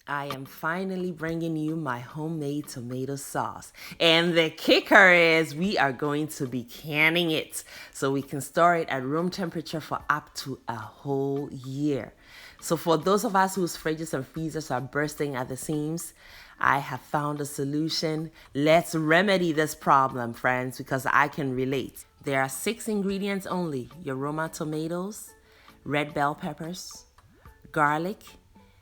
I am finally bringing you my homemade tomato sauce. And the kicker is we are going to be canning it so we can store it at room temperature for up to a whole year. So, for those of us whose fridges and freezers are bursting at the seams, I have found a solution. Let's remedy this problem, friends, because I can relate. There are 6 ingredients only: your Roma tomatoes, red bell peppers, garlic,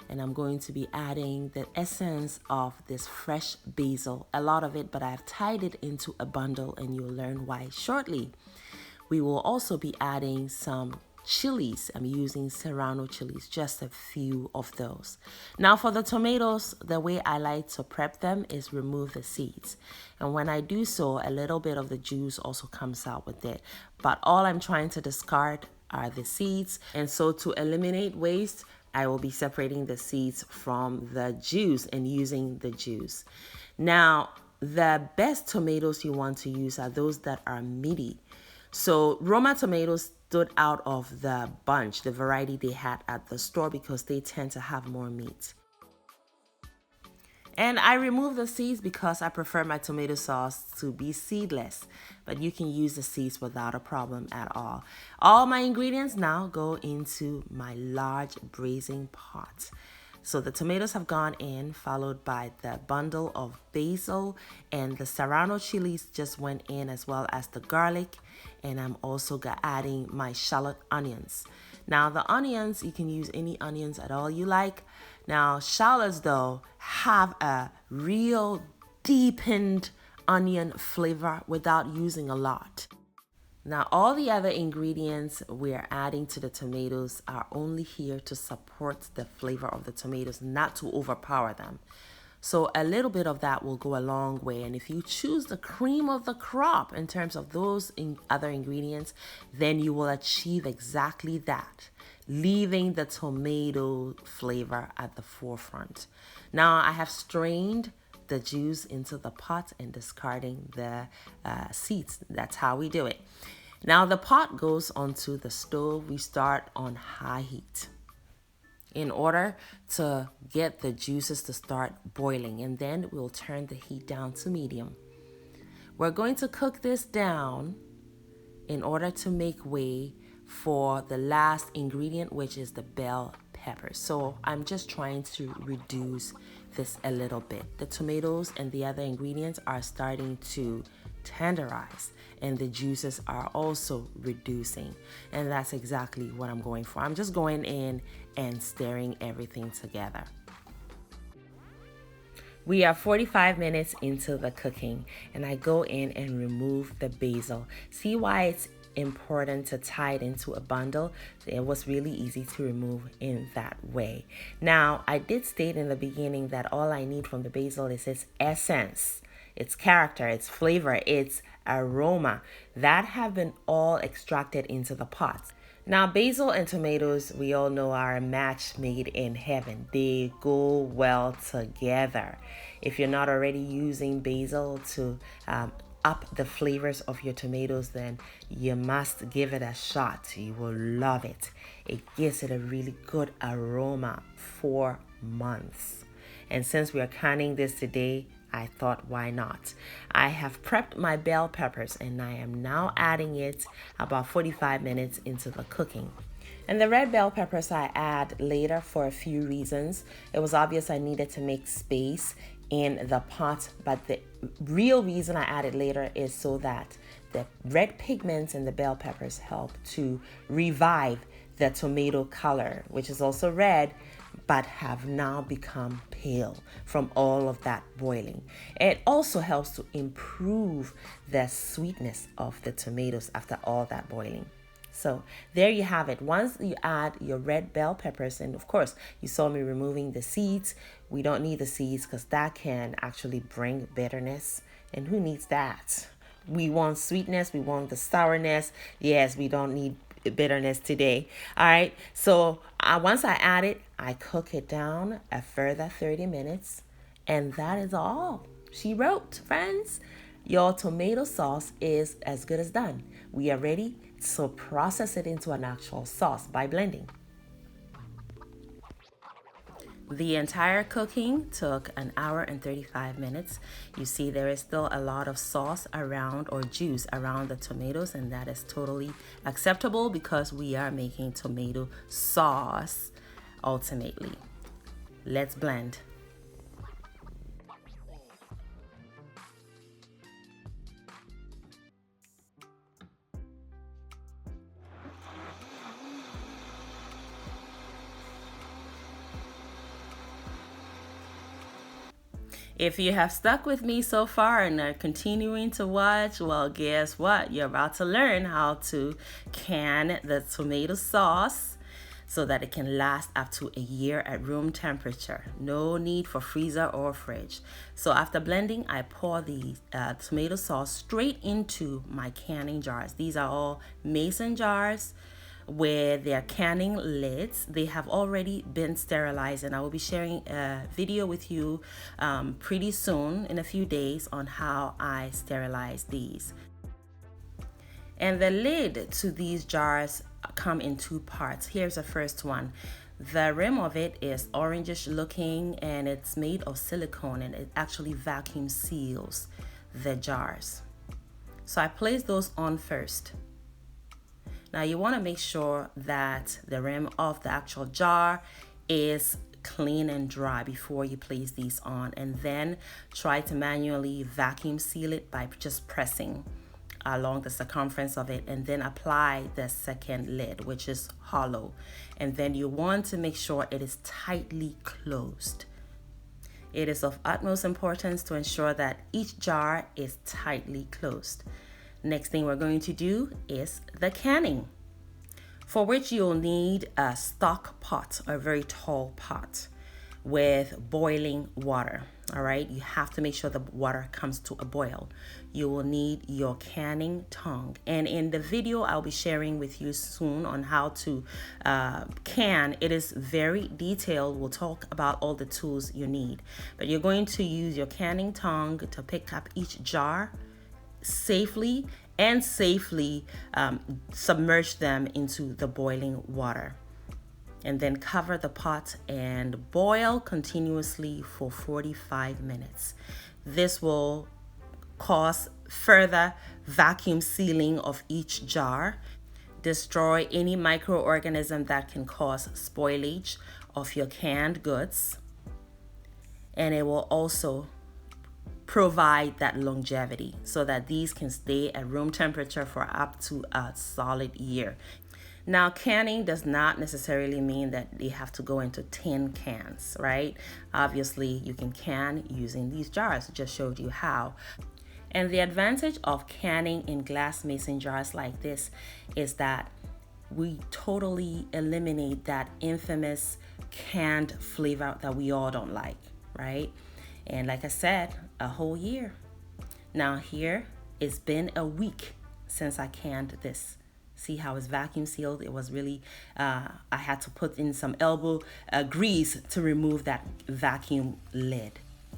and I'm going to be adding the essence of this fresh basil, a lot of it, but I've tied it into a bundle and you'll learn why shortly. We will also be adding some chilies. I'm using Serrano chilies, just a few of those. Now for the tomatoes, the way I like to prep them is remove the seeds. And when I do so, a little bit of the juice also comes out with it. But all I'm trying to discard are the seeds. And so to eliminate waste, I will be separating the seeds from the juice and using the juice. Now, the best tomatoes you want to use are those that are meaty. So Roma tomatoes stood out of the bunch, the variety they had at the store, because they tend to have more meat. And I remove the seeds because I prefer my tomato sauce to be seedless, but you can use the seeds without a problem at all. All my ingredients now go into my large braising pot. So the tomatoes have gone in, followed by the bundle of basil, and the Serrano chilies just went in, as well as the garlic. And I'm also adding my shallot onions. Now the onions, you can use any onions at all you like. Now shallots though have a real deepened onion flavor without using a lot. Now, all the other ingredients we're adding to the tomatoes are only here to support the flavor of the tomatoes, not to overpower them. So a little bit of that will go a long way. And if you choose the cream of the crop in terms of those other ingredients, then you will achieve exactly that, leaving the tomato flavor at the forefront. Now, I have strained the juice into the pot and discarding the seeds. That's how we do it. Now the pot goes onto the stove. We start on high heat in order to get the juices to start boiling, and then we'll turn the heat down to medium. We're going to cook this down in order to make way for the last ingredient, which is the bell pepper. So I'm just trying to reduce this a little bit. The tomatoes and the other ingredients are starting to tenderize, and the juices are also reducing, and that's exactly what I'm going for. I'm just going in and stirring everything together. We are 45 minutes into the cooking, and I go in and remove the basil. See why it's important to tie it into a bundle? It was really easy to remove in that way. Now, I did state in the beginning that all I need from the basil is its essence, its character, its flavor, its aroma. That have been all extracted into the pot. Now, basil and tomatoes, we all know, are a match made in heaven. They go well together. If you're not already using basil to up the flavors of your tomatoes, then you must give it a shot. You will love it. It gives it a really good aroma for months. And since we are canning this today, I thought, why not? I have prepped my bell peppers and I am now adding it about 45 minutes into the cooking. And the red bell peppers I add later for a few reasons. It was obvious I needed to make space in the pot, but the real reason I added later is so that the red pigments in the bell peppers help to revive the tomato color, which is also red, but have now become pale from all of that boiling. It also helps to improve the sweetness of the tomatoes after all that boiling. So there you have it. Once you add your red bell peppers, and of course you saw me removing the seeds. We don't need the seeds because that can actually bring bitterness, and who needs that? We want sweetness, we want the sourness. Yes, we don't need bitterness today. All right, so once I add it, I cook it down a further 30 minutes, and that is all she wrote. Friends, your tomato sauce is as good as done. We are ready to process it into an actual sauce by blending. The entire cooking took 1 hour and 35 minutes. You see there is still a lot of sauce around or juice around the tomatoes, and that is totally acceptable because we are making tomato sauce ultimately. Let's blend. If you have stuck with me so far and are continuing to watch, well, guess what? You're about to learn how to can the tomato sauce so that it can last up to a year at room temperature. No need for freezer or fridge. So after blending, I pour the tomato sauce straight into my canning jars. These are all mason jars with their canning lids. They have already been sterilized, and I will be sharing a video with you pretty soon in a few days on how I sterilize these. And the lid to these jars come in two parts. Here's the first one. The rim of it is orangish looking, and it's made of silicone, and it actually vacuum seals the jars. So I place those on first. Now you want to make sure that the rim of the actual jar is clean and dry before you place these on, and then try to manually vacuum seal it by just pressing along the circumference of it, and then apply the second lid, which is hollow, and then you want to make sure it is tightly closed. It is of utmost importance to ensure that each jar is tightly closed. Next thing we're going to do is the canning, for which you'll need a stock pot, a very tall pot with boiling water. All right, you have to make sure the water comes to a boil. You will need your canning tongue, and in the video I'll be sharing with you soon on how to can, it is very detailed. We'll talk about all the tools you need, but you're going to use your canning tongue to pick up each jar safely and safely submerge them into the boiling water, and then cover the pot and boil continuously for 45 minutes. This will cause further vacuum sealing of each jar, destroy any microorganism that can cause spoilage of your canned goods, and it will also provide that longevity so that these can stay at room temperature for up to a solid year. Now, canning does not necessarily mean that they have to go into tin cans, right? Obviously, you can can using these jars. I just showed you how. And the advantage of canning in glass mason jars like this is that we totally eliminate that infamous canned flavor that we all don't like, right? And like I said, a whole year. Now here, it's been a week since I canned this. See how it's vacuum sealed? It was really, I had to put in some elbow grease to remove that vacuum lid.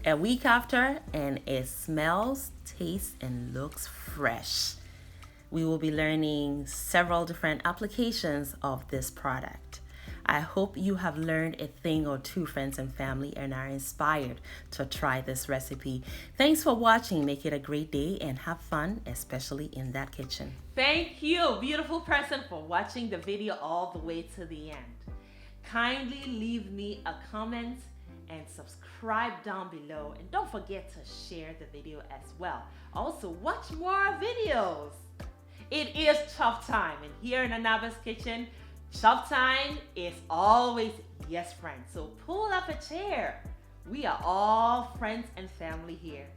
A week after, and it smells, tastes, and looks fresh. We will be learning several different applications of this product. I hope you have learned a thing or two, friends and family, and are inspired to try this recipe. Thanks for watching. Make it a great day and have fun, especially in that kitchen. Thank you, beautiful person, for watching the video all the way to the end. Kindly leave me a comment and subscribe down below, and don't forget to share the video as well. Also, watch more videos. It is chop time, and here in Lbs Kitchen, chop time is always yes, friends. So pull up a chair. We are all friends and family here.